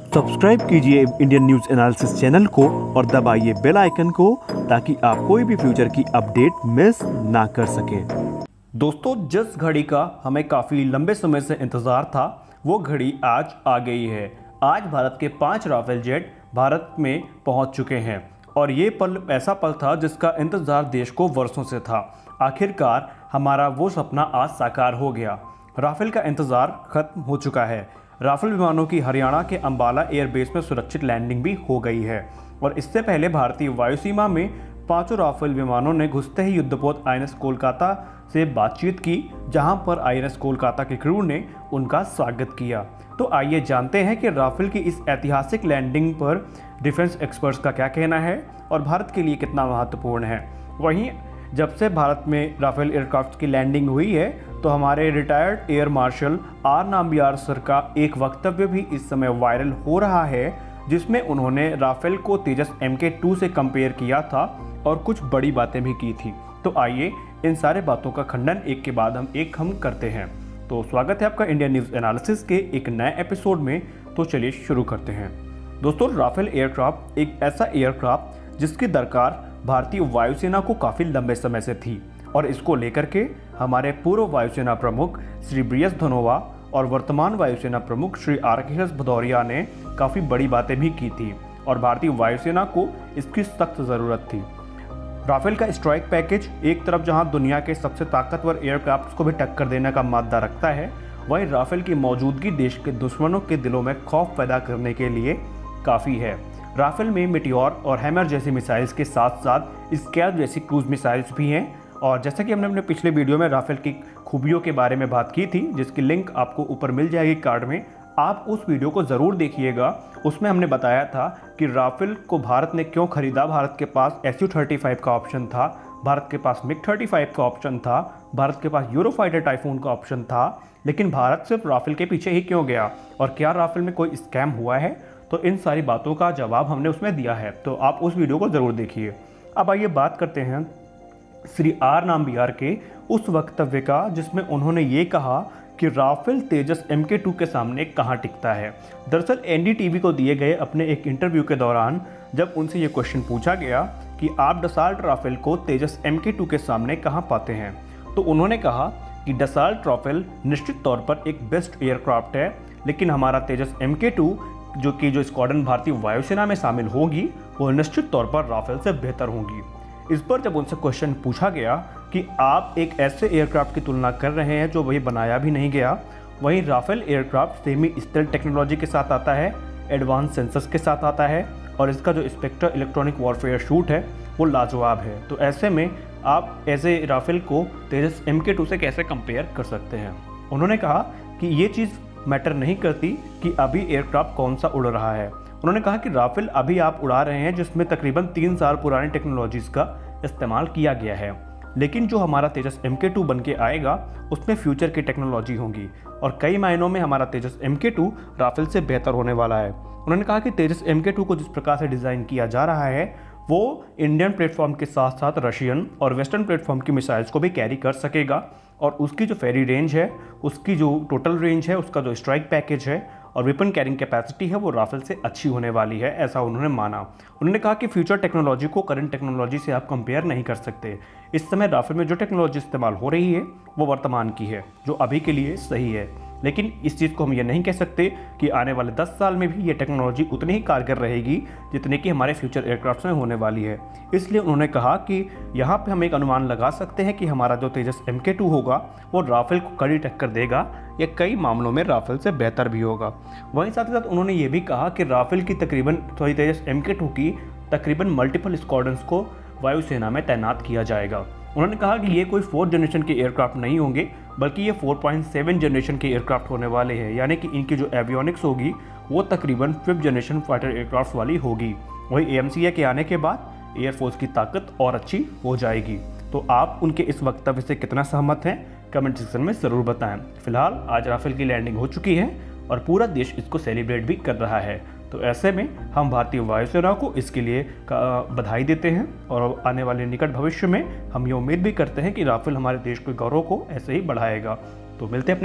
Subscribe कीजिए Indian news analysis channel को और दबाइए बेल आइकन को ताकि आप कोई भी फ्यूचर की अपडेट मिस ना कर सकें। दोस्तों, जिस घड़ी का हमें काफ़ी लंबे समय से इंतज़ार था वो घड़ी आज आ गई है। आज भारत के 5 राफेल जेट भारत में पहुंच चुके हैं और ये पल ऐसा पल था जिसका इंतज़ार देश को वर्षों से था। आखिरकार हमारा वो सपना आज साकार हो गया। राफेल का इंतज़ार खत्म हो चुका है। राफेल विमानों की हरियाणा के अंबाला एयरबेस में सुरक्षित लैंडिंग भी हो गई है और इससे पहले भारतीय वायुसीमा में 5 राफेल विमानों ने घुसते ही युद्धपोत INS कोलकाता से बातचीत की, जहां पर INS कोलकाता के क्रू ने उनका स्वागत किया। तो आइए जानते हैं कि राफेल की इस ऐतिहासिक लैंडिंग पर डिफेंस एक्सपर्ट्स का क्या कहना है और भारत के लिए कितना महत्वपूर्ण है। वहीं जब से भारत में राफेल एयरक्राफ्ट की लैंडिंग हुई है तो हमारे retired air marshal R Nambiar sir का एक वक्तव्य भी इस समय वायरल हो रहा है, जिसमें उन्होंने राफेल को तेजस MK2 से कंपेयर किया था और कुछ बड़ी बातें भी की थी। तो आइए इन सारे बातों का खंडन एक के बाद हम करते हैं। तो स्वागत है आपका इंडियन न्यूज़ एनालिसिस के एक नए एपिसोड में। तो चलिए शुरू करते हैं। दोस्तों, राफेल एयरक्राफ्ट एक ऐसा एयरक्राफ्ट जिसकी दरकार भारतीय वायुसेना को काफ़ी लंबे समय से थी और इसको लेकर के हमारे पूर्व वायुसेना प्रमुख श्री BS धनोवा और वर्तमान वायुसेना प्रमुख श्री RKS भदौरिया ने काफ़ी बड़ी बातें भी की थी और भारतीय वायुसेना को इसकी सख्त ज़रूरत थी। राफेल का स्ट्राइक पैकेज एक तरफ जहां दुनिया के सबसे ताकतवर एयरक्राफ्ट को भी टक्कर देने का मादा रखता है, वहीं राफेल की मौजूदगी देश के दुश्मनों के दिलों में खौफ पैदा करने के लिए काफ़ी है। राफेल में मिटियोर और हैमर जैसी मिसाइल्स के साथ साथ स्कैल्प जैसी क्रूज मिसाइल्स भी हैं और जैसा कि हमने अपने पिछले वीडियो में राफेल की खूबियों के बारे में बात की थी, जिसकी लिंक आपको ऊपर मिल जाएगी कार्ड में, आप उस वीडियो को ज़रूर देखिएगा। उसमें हमने बताया था कि राफेल को भारत ने क्यों खरीदा। भारत के पास Su-35 का ऑप्शन था, भारत के पास MiG-35 का ऑप्शन था, भारत के पास यूरोफाइटर टाइफून का ऑप्शन था, लेकिन भारत सिर्फ राफेल के पीछे ही क्यों गया और क्या राफेल में कोई स्कैम हुआ है। तो इन सारी बातों का जवाब हमने उसमें दिया है, तो आप उस वीडियो को ज़रूर देखिए। अब आइए बात करते हैं श्री आर नाम्बियार के उस वक्तव्य का, जिसमें उन्होंने ये कहा कि राफेल तेजस MK2 के सामने कहाँ टिकता है। दरअसल NDTV को दिए गए अपने एक इंटरव्यू के दौरान जब उनसे ये क्वेश्चन पूछा गया कि आप डसॉल्ट राफेल को तेजस MK2 के सामने कहाँ पाते हैं, तो उन्होंने कहा कि डसॉल्ट राफेल निश्चित तौर पर एक बेस्ट एयरक्राफ्ट है, लेकिन हमारा तेजस MK2 जो स्क्वाड्रन भारतीय वायुसेना में शामिल होगी वो निश्चित तौर पर राफेल से बेहतर होगी। इस पर जब उनसे क्वेश्चन पूछा गया कि आप एक ऐसे एयरक्राफ्ट की तुलना कर रहे हैं जो वही बनाया भी नहीं गया, वहीं Rafale aircraft semi stealth technology के साथ आता है, एडवांस सेंसर्स के साथ आता है और इसका जो स्पेक्ट्रल इलेक्ट्रॉनिक वॉरफेयर शूट है वो लाजवाब है। तो ऐसे में आप ऐसे राफेल को तेजस MK2 से कैसे कंपेयर कर सकते हैं। उन्होंने कहा कि ये चीज़ मैटर नहीं करती कि अभी एयरक्राफ्ट कौन सा उड़ रहा है। उन्होंने कहा कि राफेल अभी आप उड़ा रहे हैं जिसमें तकरीबन 3 साल पुरानी टेक्नोलॉजीज़ का इस्तेमाल किया गया है, लेकिन जो हमारा तेजस MK2 बन के आएगा उसमें फ्यूचर की टेक्नोलॉजी होगी और कई मायनों में हमारा तेजस MK2 राफेल से बेहतर होने वाला है। उन्होंने कहा कि तेजस MK2 को जिस प्रकार से डिज़ाइन किया जा रहा है वो इंडियन प्लेटफॉर्म के साथ साथ रशियन और वेस्टर्न प्लेटफॉर्म की मिसाइल्स को भी कैरी कर सकेगा और उसकी जो फेरी रेंज है, उसकी जो टोटल रेंज है, उसका जो स्ट्राइक पैकेज है और वेपन कैरिंग कैपेसिटी है वो राफेल से अच्छी होने वाली है, ऐसा उन्होंने माना। उन्होंने कहा कि फ्यूचर टेक्नोलॉजी को करंट टेक्नोलॉजी से आप कंपेयर नहीं कर सकते। इस समय राफेल में जो टेक्नोलॉजी इस्तेमाल हो रही है वो वर्तमान की है, जो अभी के लिए सही है, लेकिन इस चीज़ को हम ये नहीं कह सकते कि आने वाले 10 साल में भी ये टेक्नोलॉजी उतनी ही कारगर रहेगी जितने कि हमारे फ्यूचर एयरक्राफ्ट में होने वाली है। इसलिए उन्होंने कहा कि यहाँ पे हम एक अनुमान लगा सकते हैं कि हमारा जो तेजस MK2 होगा वो राफेल को कड़ी टक्कर देगा या कई मामलों में राफेल से बेहतर भी होगा। वहीं साथ ही साथ उन्होंने ये भी कहा कि राफेल की तेजस MK2 की तकरीबन मल्टीपल स्क्वाड्रन्स को वायुसेना में तैनात किया जाएगा। उन्होंने कहा कि ये कोई 4th जनरेशन के एयरक्राफ्ट नहीं होंगे, बल्कि ये 4.7 जनरेशन के एयरक्राफ्ट होने वाले हैं, यानी कि इनकी जो एवियोनिक्स होगी वो तकरीबन 5th जनरेशन फाइटर एयरक्राफ्ट वाली होगी। वही AMCA के आने के बाद एयरफोर्स की ताकत और अच्छी हो जाएगी। तो आप उनके इस वक्तव्य से कितना सहमत हैं कमेंट सेक्शन में ज़रूर बताएं। फिलहाल आज राफेल की लैंडिंग हो चुकी है और पूरा देश इसको सेलिब्रेट भी कर रहा है। तो ऐसे में हम भारतीय वायुसेना को इसके लिए बधाई देते हैं और आने वाले निकट भविष्य में हम ये उम्मीद भी करते हैं कि राफेल हमारे देश के गौरव को ऐसे ही बढ़ाएगा। तो मिलते हैं अपने